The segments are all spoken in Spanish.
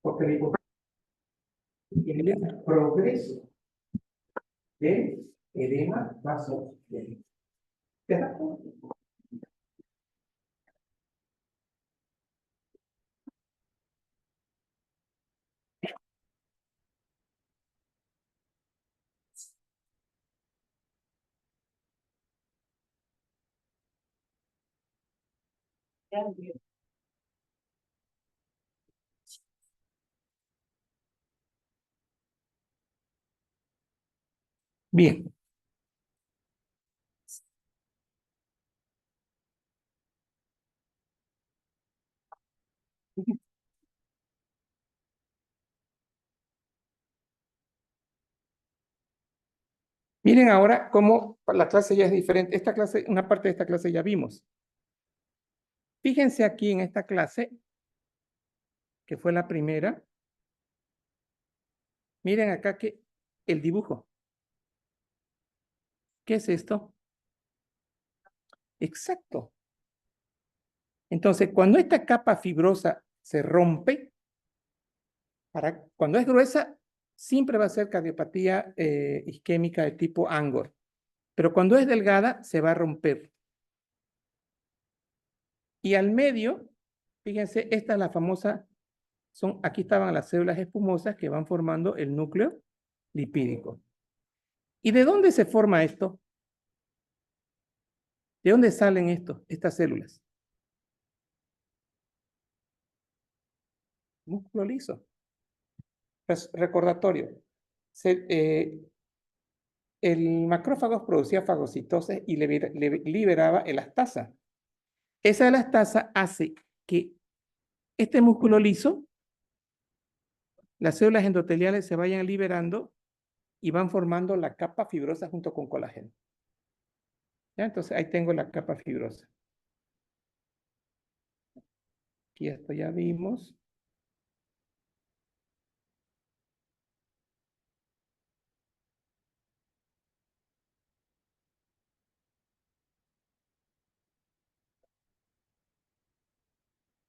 porque la hipotensión progreso de edema vasogénico. ¿Te das cuenta? Bien. Miren ahora cómo la clase ya es diferente. Esta clase, una parte de esta clase ya vimos. Fíjense aquí en esta clase, que fue la primera. Miren acá que el dibujo. ¿Qué es esto? Exacto. Entonces, cuando esta capa fibrosa se rompe, cuando es gruesa, siempre va a ser cardiopatía isquémica de tipo Angor. Pero cuando es delgada, se va a romper. Y al medio, fíjense, esta es la famosa, aquí estaban las células espumosas que van formando el núcleo lipídico. ¿Y de dónde se forma esto? ¿De dónde salen estas células? Músculo liso. Recordatorio. El macrófago producía fagocitosis y liberaba elastasa. Esa elastasa hace que este músculo liso, las células endoteliales se vayan liberando y van formando la capa fibrosa junto con colágeno. ¿Ya? Entonces ahí tengo la capa fibrosa. Aquí esto ya vimos.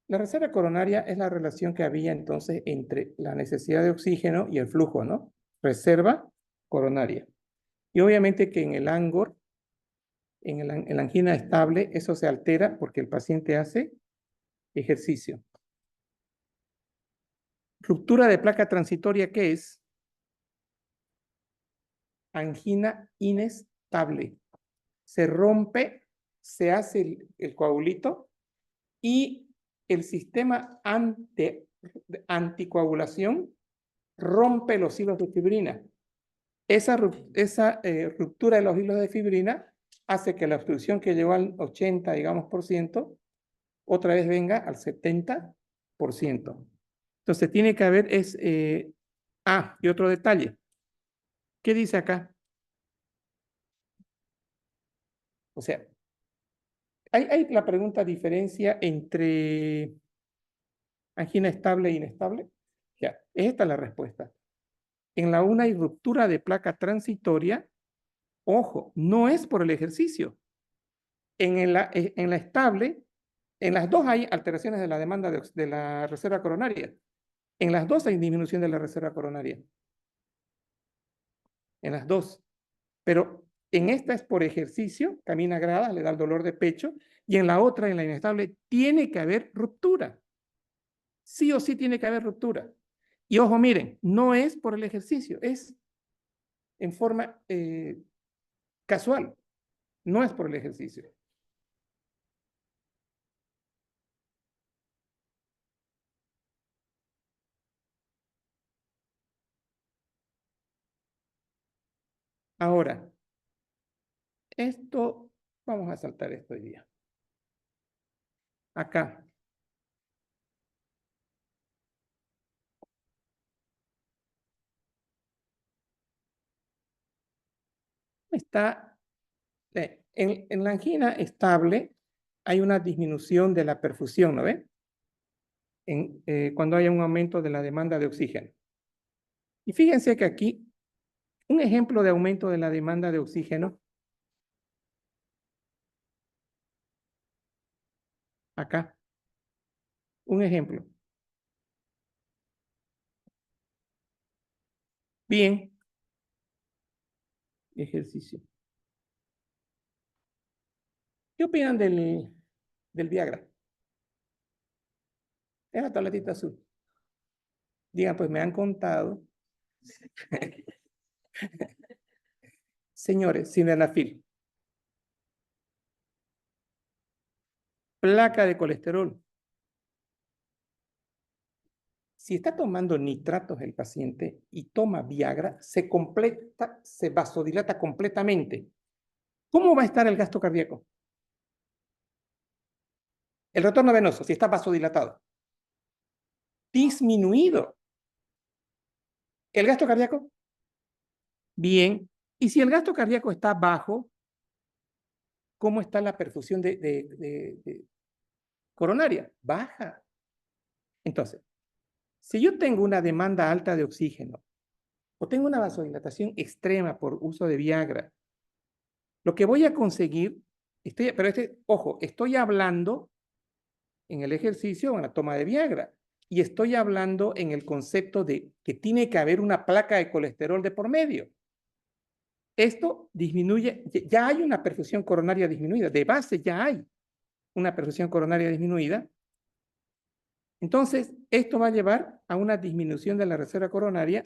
La reserva coronaria es la relación que había entonces entre la necesidad de oxígeno y el flujo, ¿no? Reserva coronaria. Y obviamente que en el Angor, en la angina estable, eso se altera porque el paciente hace ejercicio. Ruptura de placa transitoria, ¿qué es? Angina inestable. Se rompe, se hace el coagulito y el sistema anticoagulación rompe los hilos de fibrina. Esa ruptura de los hilos de fibrina hace que la obstrucción que llegó al 80, digamos, por ciento, otra vez venga al 70%. Entonces tiene que haber, y otro detalle. ¿Qué dice acá? O sea, hay la pregunta diferencia entre angina estable e inestable. Ya, esta es la respuesta. En la una hay ruptura de placa transitoria. Ojo, no es por el ejercicio. En la estable, en las dos hay alteraciones de la demanda de la reserva coronaria. En las dos hay disminución de la reserva coronaria. En las dos. Pero en esta es por ejercicio, camina gradas, le da el dolor de pecho, y en la otra, en la inestable, tiene que haber ruptura. Sí o sí tiene que haber ruptura. Y ojo, miren, no es por el ejercicio, es en forma casual, no es por el ejercicio. Ahora, esto, vamos a saltar esto hoy día. Acá. Está, en la angina estable hay una disminución de la perfusión, ¿no ven? Cuando hay un aumento de la demanda de oxígeno. Y fíjense que aquí, un ejemplo de aumento de la demanda de oxígeno, acá, un ejemplo. Bien. Ejercicio. ¿Qué opinan del Viagra? Es la tabletita azul. Digan, pues me han contado. Señores, sildenafil, placa de colesterol. Si está tomando nitratos el paciente y toma Viagra, se vasodilata completamente. ¿Cómo va a estar el gasto cardíaco? El retorno venoso, si está vasodilatado. Disminuido. ¿El gasto cardíaco? Bien. Y si el gasto cardíaco está bajo, ¿cómo está la perfusión de coronaria? Baja. Entonces, si yo tengo una demanda alta de oxígeno o tengo una vasodilatación extrema por uso de Viagra, lo que voy a conseguir, ojo, estoy hablando en el ejercicio o en la toma de Viagra y estoy hablando en el concepto de que tiene que haber una placa de colesterol de por medio. Esto disminuye, ya hay una perfusión coronaria disminuida, de base ya hay una perfusión coronaria disminuida. Entonces, esto va a llevar a una disminución de la reserva coronaria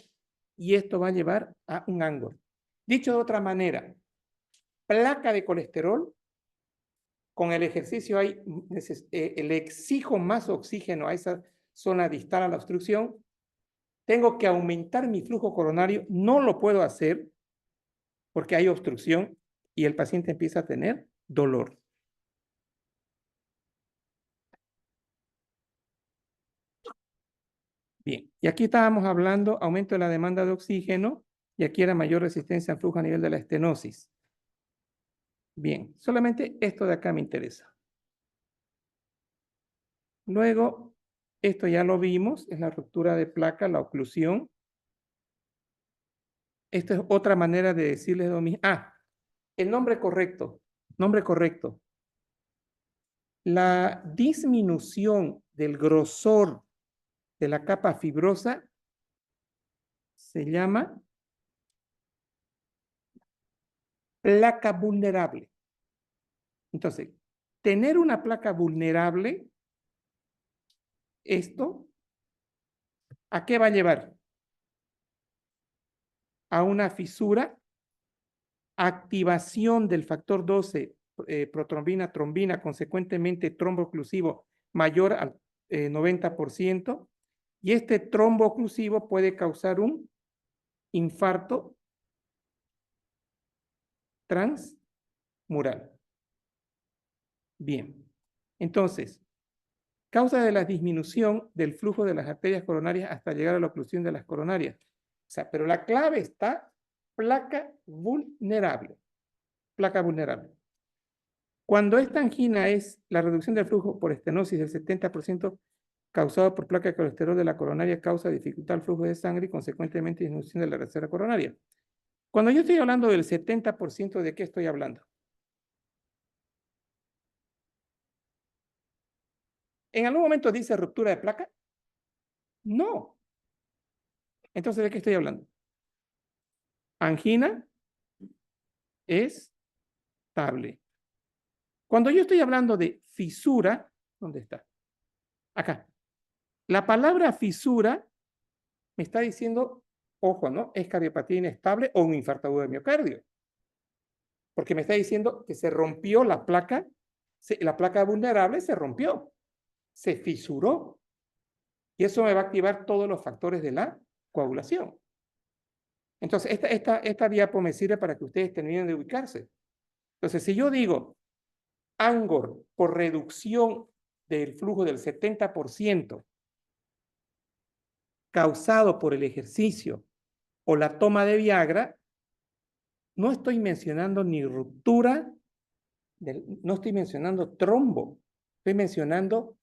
y esto va a llevar a un ángulo. Dicho de otra manera, placa de colesterol, con el ejercicio le exijo más oxígeno a esa zona distal a la obstrucción, tengo que aumentar mi flujo coronario, no lo puedo hacer porque hay obstrucción y el paciente empieza a tener dolor. Bien, y aquí estábamos hablando aumento de la demanda de oxígeno y aquí era mayor resistencia al flujo a nivel de la estenosis. Bien, solamente esto de acá me interesa. Luego, esto ya lo vimos, es la ruptura de placa, la oclusión. Esta es otra manera de decirles lo mismo. El nombre correcto. Nombre correcto. La disminución del grosor de la capa fibrosa se llama placa vulnerable. Entonces, tener una placa vulnerable, esto, ¿a qué va a llevar? A una fisura, activación del factor 12, protrombina, trombina, consecuentemente trombo oclusivo mayor al 90%, y este trombo oclusivo puede causar un infarto transmural. Bien, entonces, causa de la disminución del flujo de las arterias coronarias hasta llegar a la oclusión de las coronarias. O sea, pero la clave está placa vulnerable. Placa vulnerable. Cuando esta angina es la reducción del flujo por estenosis del 70% causado por placa de colesterol de la coronaria, causa dificultad al flujo de sangre y consecuentemente disminución de la reserva coronaria. Cuando yo estoy hablando del 70%, ¿de qué estoy hablando? ¿En algún momento dice ruptura de placa? No. Entonces, ¿de qué estoy hablando? Angina estable. Cuando yo estoy hablando de fisura, ¿dónde está? Acá. La palabra fisura me está diciendo, ojo, ¿no? Es cardiopatía inestable o un infarto agudo de miocardio. Porque me está diciendo que se rompió la placa vulnerable se rompió, se fisuró. Y eso me va a activar todos los factores de la coagulación. Entonces, esta diapo me sirve para que ustedes terminen de ubicarse. Entonces, si yo digo Angor por reducción del flujo del 70% causado por el ejercicio o la toma de Viagra, no estoy mencionando ni ruptura, no estoy mencionando trombo, estoy mencionando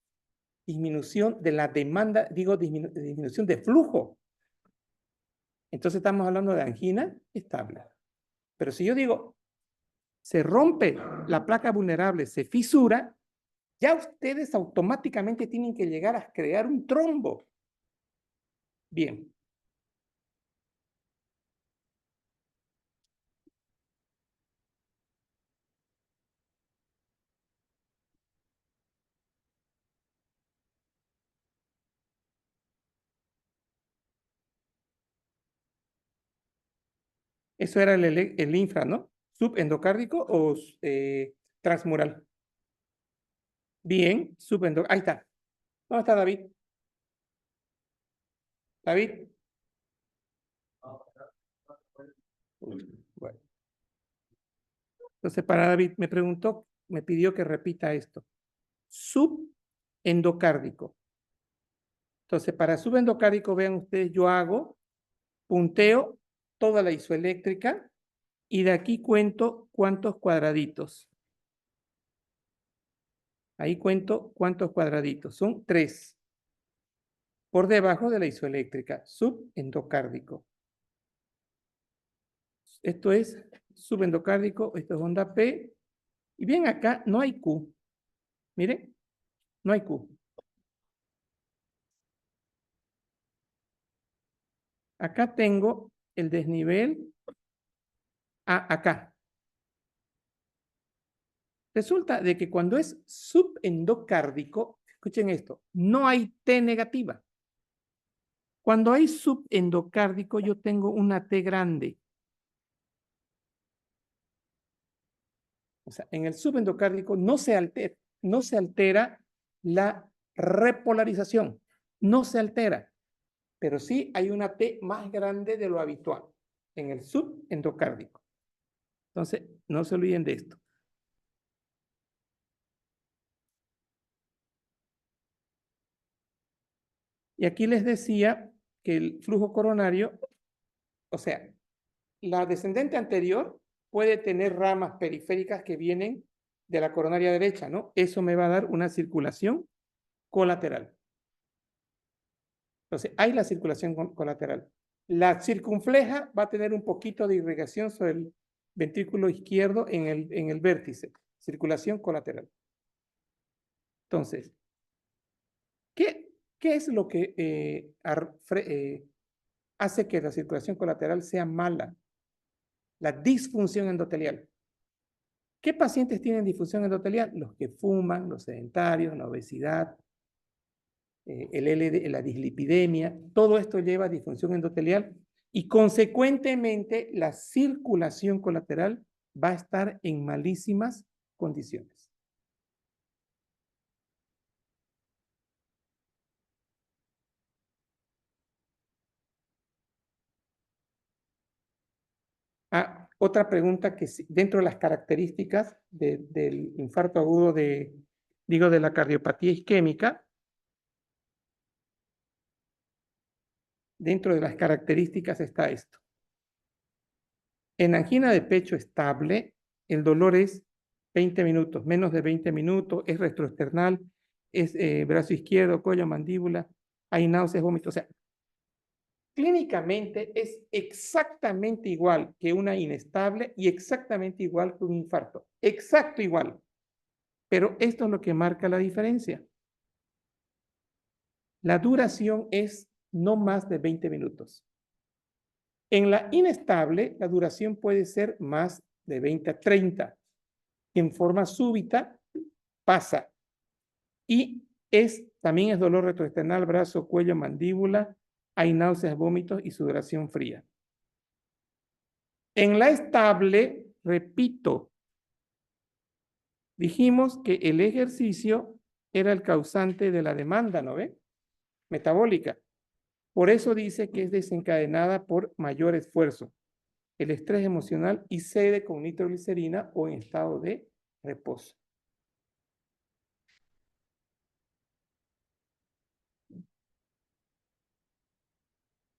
disminución de la demanda, digo disminución de flujo. Entonces estamos hablando de angina estable. Pero si yo digo, se rompe la placa vulnerable, se fisura, ya ustedes automáticamente tienen que llegar a crear un trombo. Bien. Eso era el infra, ¿no? ¿Subendocárdico o transmural? Bien, subendocárdico. Ahí está. ¿Dónde está David? David. Bueno. Entonces, para David, me preguntó, me pidió que repita esto. Subendocárdico. Entonces, para subendocárdico, vean ustedes, yo hago, punteo toda la isoeléctrica y de aquí cuento cuántos cuadraditos. Ahí cuento cuántos cuadraditos. Son 3. Por debajo de la isoeléctrica, subendocárdico. Esto es subendocárdico, esto es onda P. Y bien, acá no hay Q. Miren, no hay Q. Acá tengo el desnivel acá. Resulta de que cuando es subendocárdico, escuchen esto, no hay T negativa. Cuando hay subendocárdico, yo tengo una T grande. O sea, en el subendocárdico no se altera la repolarización. No se altera. Pero sí hay una T más grande de lo habitual en el subendocárdico. Entonces, no se olviden de esto. Y aquí les decía que el flujo coronario, o sea, la descendente anterior puede tener ramas periféricas que vienen de la coronaria derecha, ¿no? Eso me va a dar una circulación colateral. Entonces, hay la circulación colateral. La circunfleja va a tener un poquito de irrigación sobre el ventrículo izquierdo en el vértice. Circulación colateral. Entonces, ¿qué es lo que hace que la circulación colateral sea mala? La disfunción endotelial. ¿Qué pacientes tienen disfunción endotelial? Los que fuman, los sedentarios, la obesidad, la dislipidemia, todo esto lleva a disfunción endotelial y consecuentemente la circulación colateral va a estar en malísimas condiciones. Otra pregunta que dentro de las características del infarto agudo de la cardiopatía isquémica, dentro de las características está esto. En angina de pecho estable, el dolor es 20 minutos, menos de 20 minutos, es retroesternal, es brazo izquierdo, cuello, mandíbula, hay náuseas, vómitos. O sea, clínicamente es exactamente igual que una inestable y exactamente igual que un infarto. Exacto igual. Pero esto es lo que marca la diferencia. La duración es no más de 20 minutos. En la inestable, la duración puede ser más de 20 a 30. En forma súbita pasa y también es dolor retroesternal, brazo, cuello, mandíbula, hay náuseas, vómitos y sudoración fría. En la estable, repito, dijimos que el ejercicio era el causante de la demanda, ¿no ve? Metabólica. Por eso dice que es desencadenada por mayor esfuerzo, el estrés emocional y sede con nitroglicerina o en estado de reposo.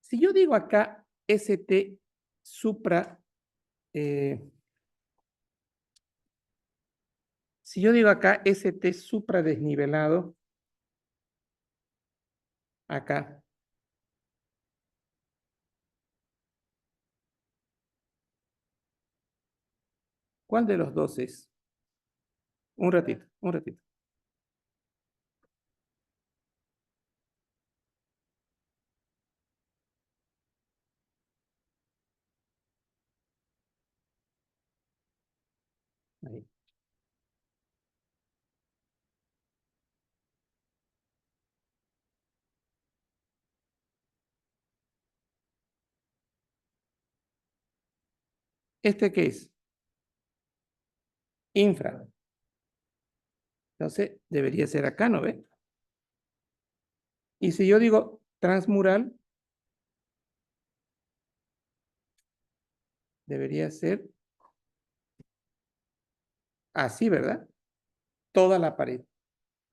Si yo digo acá ST supra, si yo digo acá ST supradesnivelado, acá, ¿cuál de los dos es? Un ratito, un ratito. Ahí. ¿Este qué es? Infra. Entonces, debería ser acá, ¿no ve? Y si yo digo transmural, debería ser así, ¿verdad? Toda la pared.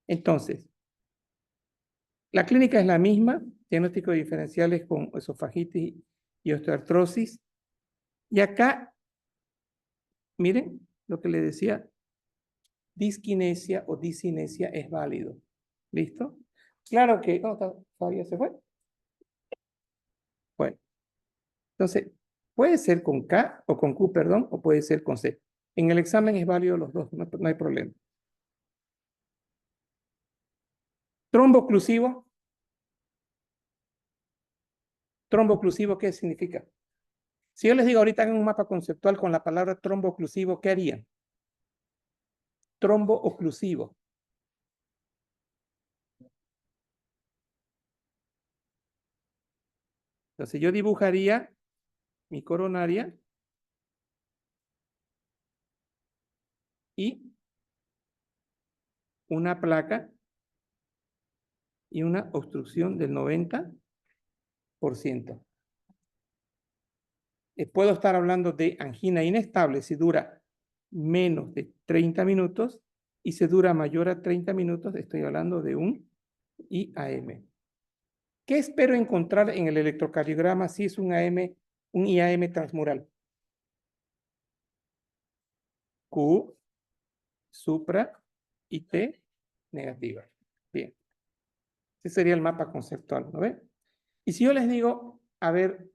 Entonces, la clínica es la misma, diagnóstico diferenciales con esofagitis y osteoartrosis. Y acá, miren lo que le decía, disquinesia o discinesia es válido. ¿Listo? Claro que, ¿dónde está? ¿Todavía se fue? Bueno, entonces, puede ser con K o con Q, perdón, o puede ser con C. En el examen es válido los dos, no hay problema. Trombo oclusivo. Trombo oclusivo, ¿qué significa? Si yo les digo ahorita en un mapa conceptual con la palabra trombo oclusivo, ¿qué harían? Trombo oclusivo. Entonces yo dibujaría mi coronaria y una placa y una obstrucción del 90%. Puedo estar hablando de angina inestable si dura menos de 30 minutos y si dura mayor a 30 minutos, estoy hablando de un IAM. ¿Qué espero encontrar en el electrocardiograma si es un IAM transmural? Q, supra y T, negativa. Bien. Ese sería el mapa conceptual, ¿no ve? Y si yo les digo, a ver,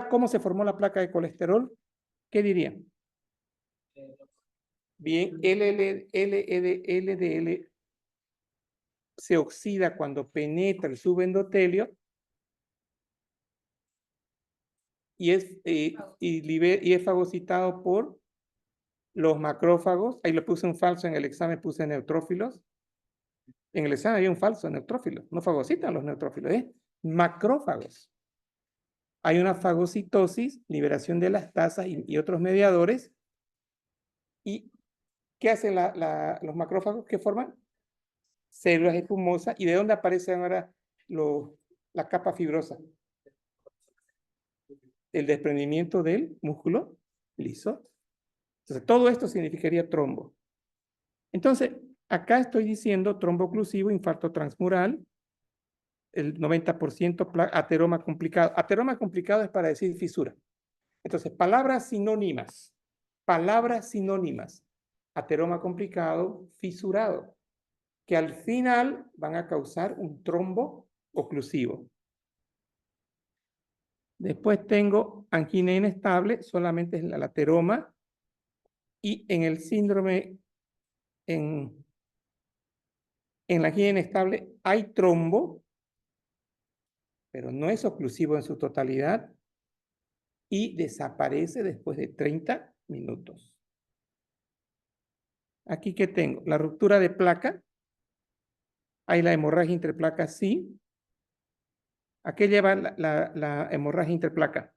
¿cómo se formó la placa de colesterol? ¿Qué dirían? Bien, LDL se oxida cuando penetra el subendotelio y es fagocitado por los macrófagos. Ahí lo puse un falso en el examen, puse neutrófilos. En el examen había un falso neutrófilo. No fagocitan los neutrófilos, macrófagos. Hay una fagocitosis, liberación de las tasas y otros mediadores. ¿Y qué hacen los macrófagos? ¿Qué forman? Células espumosas. ¿Y de dónde aparecen ahora la capa fibrosa? El desprendimiento del músculo liso. Entonces, todo esto significaría trombo. Entonces, acá estoy diciendo trombo oclusivo, infarto transmural, el 90% ateroma complicado. Ateroma complicado es para decir fisura. Entonces, palabras sinónimas. Palabras sinónimas. Ateroma complicado, fisurado, que al final van a causar un trombo oclusivo. Después tengo angina inestable, solamente es el ateroma. Y en el síndrome, en la angina inestable hay trombo, pero no es oclusivo en su totalidad y desaparece después de 30 minutos. Aquí que tengo la ruptura de placa, hay la hemorragia interplaca, sí. ¿A qué lleva la hemorragia interplaca?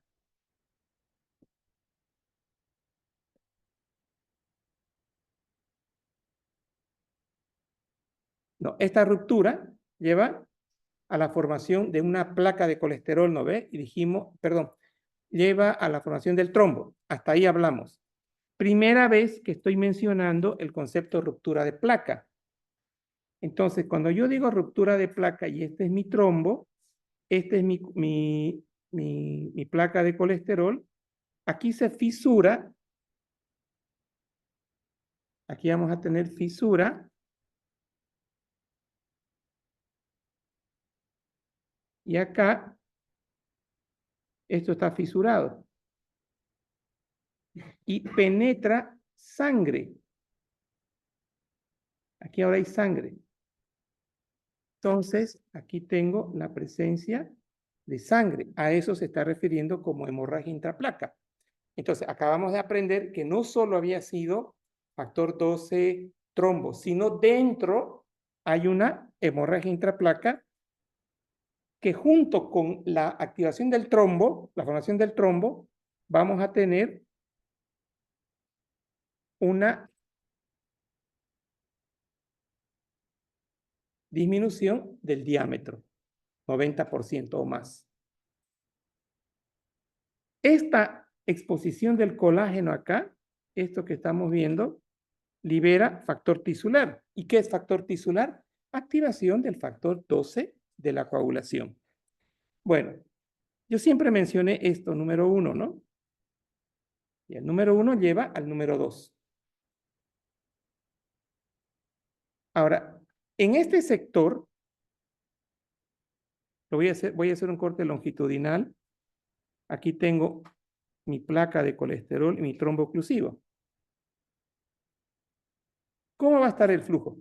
No, esta ruptura lleva a la formación de una placa de colesterol, ¿no ve? Y dijimos, perdón, lleva a la formación del trombo. Hasta ahí hablamos. Primera vez que estoy mencionando el concepto de ruptura de placa. Entonces, cuando yo digo ruptura de placa y este es mi trombo, este es mi placa de colesterol, aquí se fisura, aquí vamos a tener fisura, y acá esto está fisurado, y penetra sangre. Aquí ahora hay sangre. Entonces, aquí tengo la presencia de sangre. A eso se está refiriendo como hemorragia intraplaca. Entonces, acabamos de aprender que no solo había sido factor 12 trombo, sino dentro hay una hemorragia intraplaca que junto con la activación del trombo, la formación del trombo, vamos a tener una disminución del diámetro, 90% o más. Esta exposición del colágeno acá, esto que estamos viendo, libera factor tisular. ¿Y qué es factor tisular? Activación del factor 12 de la coagulación. Bueno, yo siempre mencioné esto, número 1, ¿no? Y el número 1 lleva al número 2. Ahora, en este sector, voy a hacer un corte longitudinal. Aquí tengo mi placa de colesterol y mi trombo oclusivo. ¿Cómo va a estar el flujo?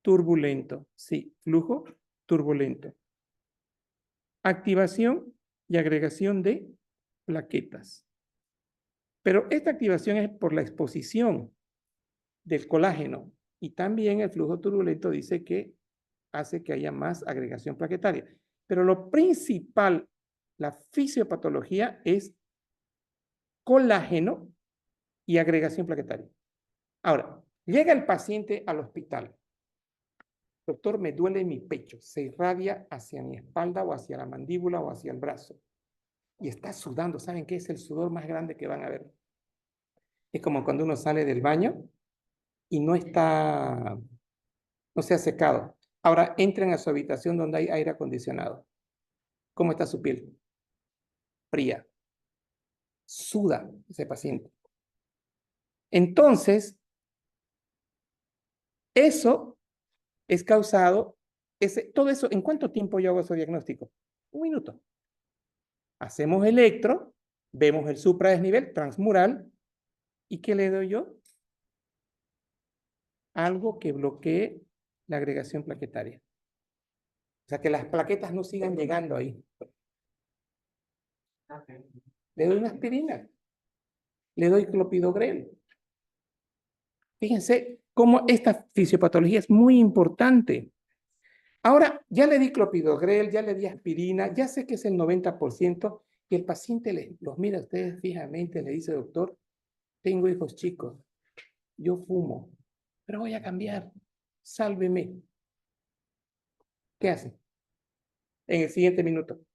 Turbulento, sí, flujo turbulento. Activación y agregación de plaquetas. Pero esta activación es por la exposición del colágeno y también el flujo turbulento dice que hace que haya más agregación plaquetaria. Pero lo principal, la fisiopatología es colágeno y agregación plaquetaria. Ahora, llega el paciente al hospital. Doctor, me duele mi pecho, se irradia hacia mi espalda o hacia la mandíbula o hacia el brazo. Y está sudando. ¿Saben qué es el sudor más grande que van a ver? Es como cuando uno sale del baño y no se ha secado. Ahora entren a su habitación donde hay aire acondicionado. ¿Cómo está su piel? Fría. Suda ese paciente. Entonces, eso es causado, todo eso, ¿en cuánto tiempo yo hago ese diagnóstico? 1 minuto. Hacemos electro, vemos el supradesnivel transmural, ¿y qué le doy yo? Algo que bloquee la agregación plaquetaria. O sea, que las plaquetas no sigan llegando ahí. Le doy una aspirina, le doy clopidogrel. Fíjense cómo esta fisiopatología es muy importante. Ahora, ya le di clopidogrel, ya le di aspirina, ya sé que es el 90%, y el paciente los mira a ustedes fijamente, le dice, doctor, tengo hijos chicos, yo fumo, pero voy a cambiar, sálveme. ¿Qué hace? En el siguiente minuto,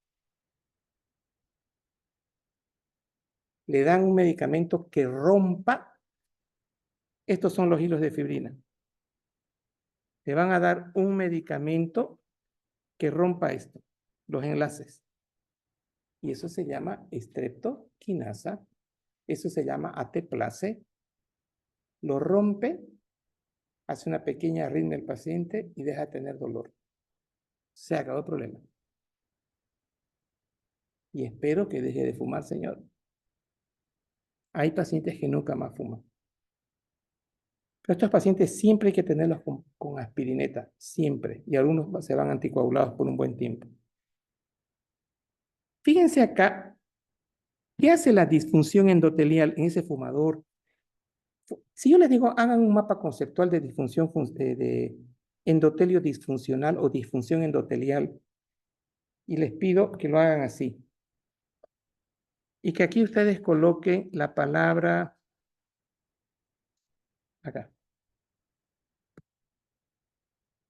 le dan un medicamento que rompa, estos son los hilos de fibrina, le van a dar un medicamento que rompa esto, los enlaces. Y eso se llama streptokinasa, eso se llama ateplase, lo rompe, hace una pequeña arritmia el paciente y deja de tener dolor. Se acabó el problema. Y espero que deje de fumar, señor. Hay pacientes que nunca más fuman. Pero estos pacientes siempre hay que tenerlos con aspirineta, siempre. Y algunos se van anticoagulados por un buen tiempo. Fíjense acá, ¿qué hace la disfunción endotelial en ese fumador? Si yo les digo, hagan un mapa conceptual de disfunción de endotelio disfuncional o disfunción endotelial, y les pido que lo hagan así. Y que aquí ustedes coloquen la palabra acá.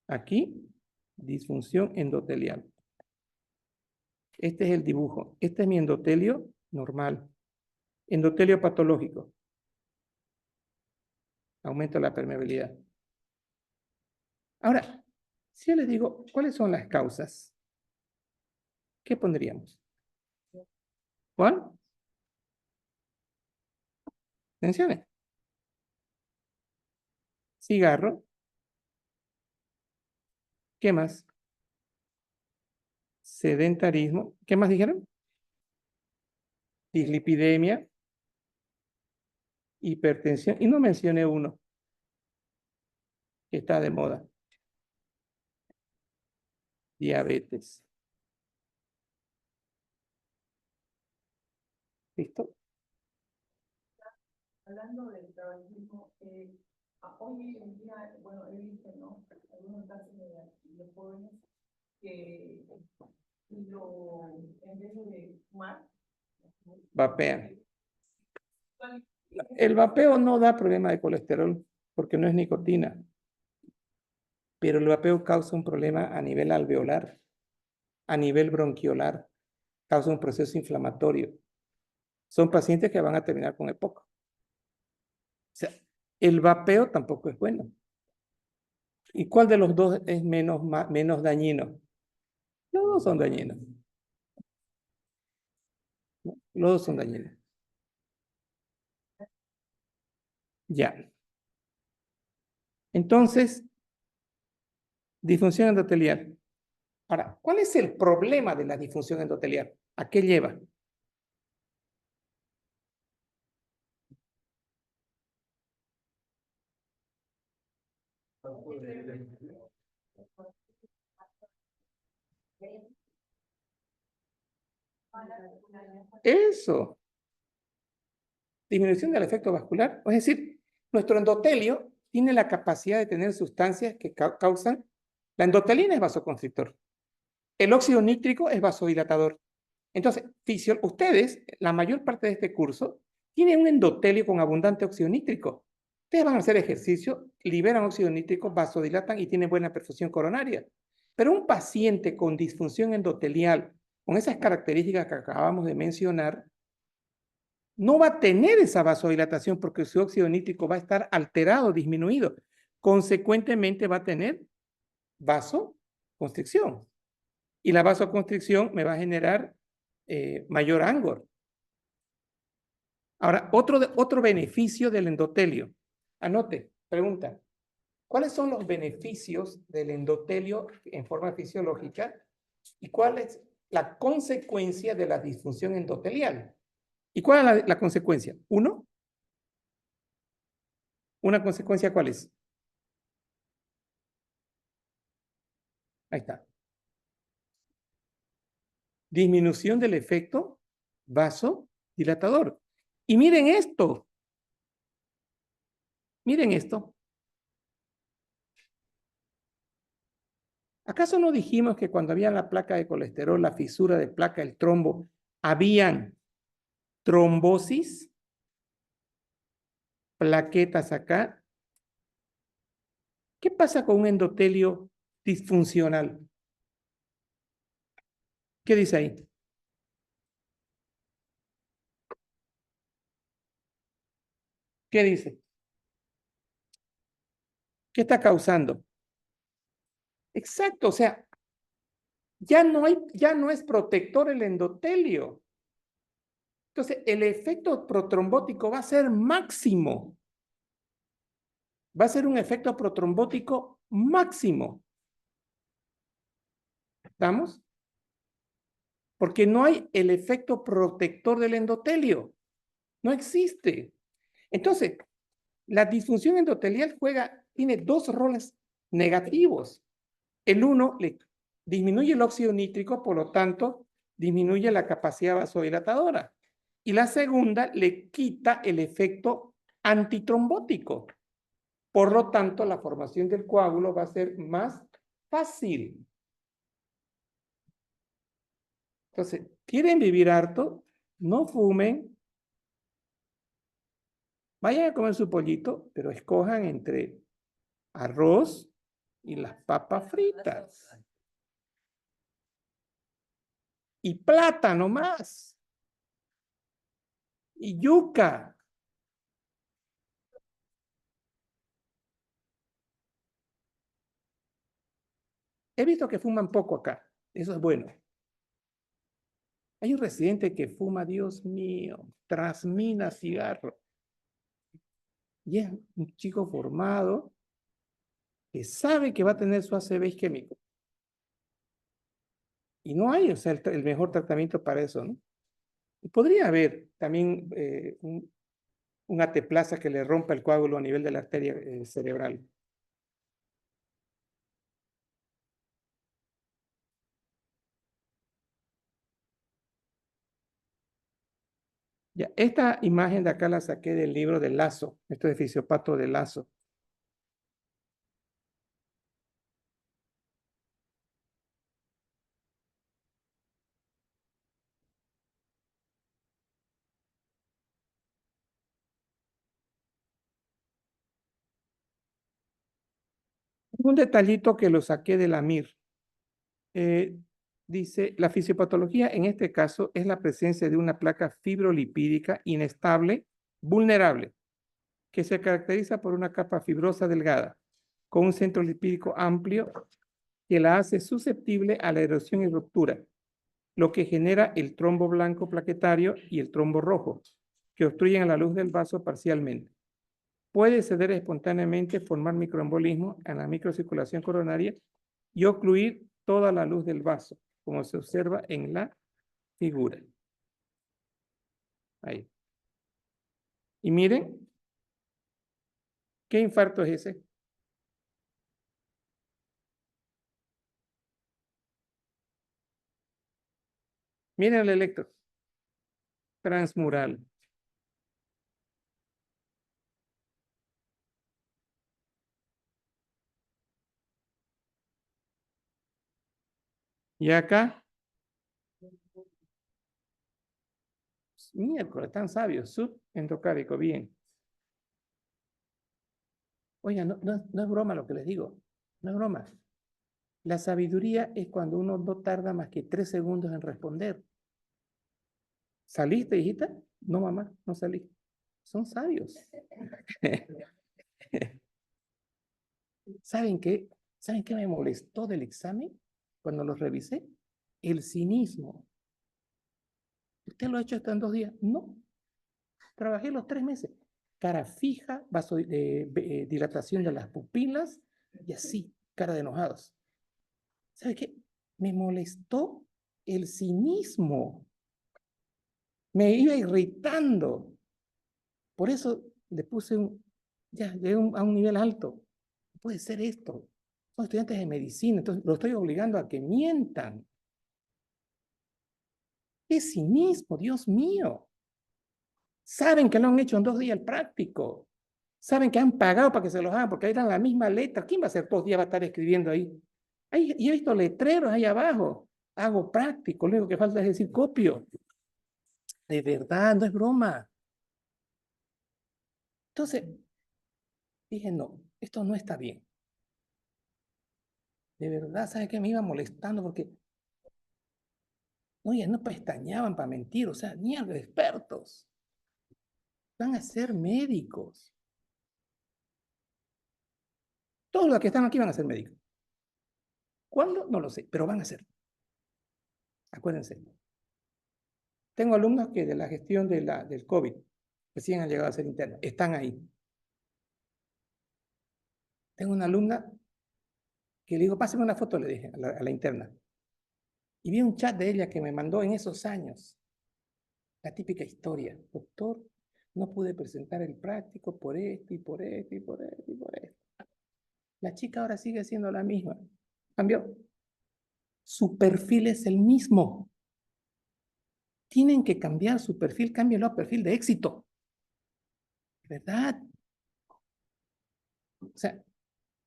Aquí, disfunción endotelial. Este es el dibujo. Este es mi endotelio normal. Endotelio patológico. Aumento la permeabilidad. Ahora, si yo les digo, ¿cuáles son las causas? ¿Qué pondríamos? ¿Cuál? Mencionen. Cigarro. ¿Qué más? Sedentarismo. ¿Qué más dijeron? Dislipidemia. Hipertensión. Y no mencioné uno que está de moda. Diabetes. ¿Listo? Hablando del tabaquismo, hoy en día, bueno, he visto, ¿no? Algunos casos de jóvenes que en vez de fumar, Vapean. El vapeo no da problema de colesterol porque no es nicotina, pero el vapeo causa un problema a nivel alveolar, a nivel bronquiolar, causa un proceso inflamatorio. Son pacientes que van a terminar con EPOC. O sea, el vapeo tampoco es bueno. ¿Y cuál de los dos es menos dañino? Los dos son dañinos. ¿No? Los dos son dañinos. Ya. Entonces, disfunción endotelial. Ahora, ¿cuál es el problema de la disfunción endotelial? ¿A qué lleva? Eso, disminución del efecto vascular. Es decir, nuestro endotelio tiene la capacidad de tener sustancias que causan. La endotelina es vasoconstrictor. El óxido nítrico es vasodilatador. Entonces, ustedes, la mayor parte de este curso, tienen un endotelio con abundante óxido nítrico. Ustedes van a hacer ejercicio, liberan óxido nítrico, vasodilatan y tienen buena perfusión coronaria. Pero un paciente con disfunción endotelial, con esas características que acabamos de mencionar, no va a tener esa vasodilatación porque su óxido nítrico va a estar alterado, disminuido. Consecuentemente va a tener vasoconstricción. Y la vasoconstricción me va a generar mayor ángulo. Ahora, otro beneficio del endotelio. Anote, pregunta. ¿Cuáles son los beneficios del endotelio en forma fisiológica y cuál es la consecuencia de la disfunción endotelial? ¿Y cuál es la consecuencia? Uno, ¿una consecuencia cuál es? Ahí está. Disminución del efecto vasodilatador. Y miren esto. ¿Acaso no dijimos que cuando había la placa de colesterol, la fisura de placa, el trombo, habían trombosis, plaquetas acá? ¿Qué pasa con un endotelio disfuncional? ¿Qué dice ahí? ¿Qué dice? ¿Qué está causando? Exacto, o sea, ya no es protector el endotelio. Entonces, el efecto protrombótico va a ser máximo. Va a ser un efecto protrombótico máximo. ¿Estamos? Porque no hay el efecto protector del endotelio. No existe. Entonces, la disfunción endotelial tiene dos roles negativos. El uno le disminuye el óxido nítrico, por lo tanto, disminuye la capacidad vasodilatadora. Y la segunda le quita el efecto antitrombótico. Por lo tanto, la formación del coágulo va a ser más fácil. Entonces, ¿quieren vivir harto? No fumen. Vayan a comer su pollito, pero escojan entre arroz y las papas fritas. Y plátano más. Y yuca. He visto que fuman poco acá. Eso es bueno. Hay un residente que fuma, Dios mío, trasmina cigarro. Y es un chico formado que sabe que va a tener su ACV isquémico. Y no hay, o sea, el mejor tratamiento para eso, ¿no? Y podría haber también un ateplasa que le rompa el coágulo a nivel de la arteria cerebral. Ya, esta imagen de acá la saqué del libro de Lazo, esto es de Fisiopato de Lazo. Un detallito que lo saqué de la MIR. Dice, la fisiopatología en este caso es la presencia de una placa fibrolipídica inestable, vulnerable, que se caracteriza por una capa fibrosa delgada, con un centro lipídico amplio que la hace susceptible a la erosión y ruptura, lo que genera el trombo blanco plaquetario y el trombo rojo, que obstruyen a la luz del vaso parcialmente. Puede ceder espontáneamente, formar microembolismo en la microcirculación coronaria y ocluir toda la luz del vaso, como se observa en la figura. Ahí. Y miren, ¿qué infarto es ese? Miren el electro transmural. Y acá, miércoles, tan sabios, subendocárico, bien. Oiga, no es broma lo que les digo, no es broma. La sabiduría es cuando uno no tarda más que 3 segundos en responder. ¿Saliste, hijita? No, mamá, no salí. Son sabios. ¿Saben qué? ¿Saben qué me molestó del examen cuando lo revisé? El cinismo. ¿Usted lo ha hecho esto en 2 días? No. Trabajé los 3 meses. Cara fija, dilatación de las pupilas y así, cara de enojados. ¿Sabe qué? Me molestó el cinismo. Me iba irritando. Por eso le puse ya, llegué a un nivel alto. Puede ser esto. Son estudiantes de medicina, entonces lo estoy obligando a que mientan. ¡Qué cinismo, Dios mío! Saben que lo han hecho en 2 días el práctico. Saben que han pagado para que se los hagan porque ahí dan la misma letra. ¿Quién va a hacer 2 días va a estar escribiendo ahí? Y he visto letreros ahí abajo. Hago práctico, lo único que falta es decir copio. De verdad, no es broma. Entonces, dije, no, esto no está bien. De verdad, ¿sabe qué? Me iba molestando porque, oye, no pestañaban para mentir, o sea, ni de expertos. Van a ser médicos. Todos los que están aquí van a ser médicos. ¿Cuándo? No lo sé, pero van a ser. Acuérdense. Tengo alumnos que de la gestión del COVID recién han llegado a ser internos. Están ahí. Tengo una alumna que le digo, pásame una foto, le dije a la interna. Y vi un chat de ella que me mandó en esos años. La típica historia. Doctor, no pude presentar el práctico por esto y por esto y por esto y por esto. La chica ahora sigue siendo la misma. Cambió. Su perfil es el mismo. Tienen que cambiar su perfil, cámbienlo a perfil de éxito. ¿Verdad? O sea,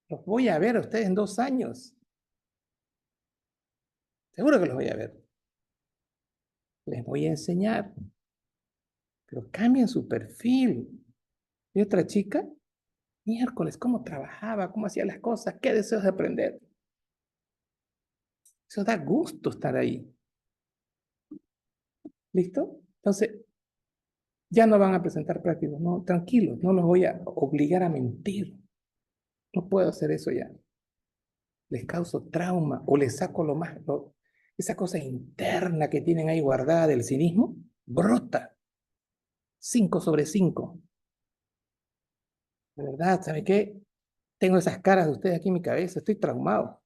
los voy a ver a ustedes en 2 años. Seguro que los voy a ver. Les voy a enseñar. Pero cambien su perfil. Y otra chica, miércoles, cómo trabajaba, cómo hacía las cosas, qué deseos de aprender. Eso da gusto estar ahí. ¿Listo? Entonces, ya no van a presentar prácticos, no, tranquilos, no los voy a obligar a mentir. No puedo hacer eso ya. Les causo trauma o les saco esa cosa interna que tienen ahí guardada del cinismo, brota. 5/5. De verdad, ¿sabe qué? Tengo esas caras de ustedes aquí en mi cabeza, estoy traumado.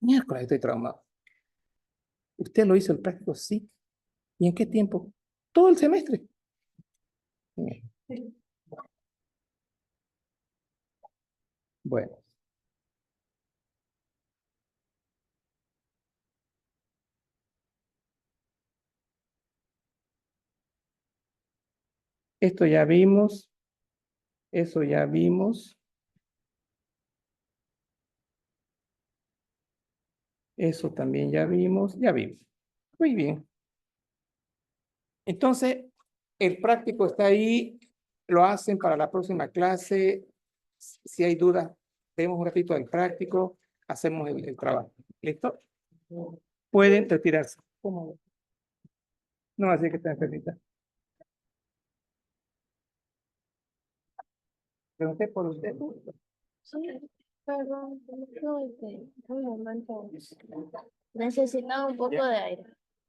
Miércoles estoy traumado. ¿Usted lo hizo el práctico? Sí. ¿Y en qué tiempo? Todo el semestre. Bueno, esto ya vimos, eso ya vimos, eso también ya vimos, ya vimos. Muy bien. Entonces, el práctico está ahí, lo hacen para la próxima clase. Si hay duda, Demos un ratito del práctico, hacemos el trabajo. ¿Listo? Pueden retirarse. ¿Cómo? No, así que está enfermita. Pregunté por usted. Sí, perdón, un momento. Necesitaba un poco de aire.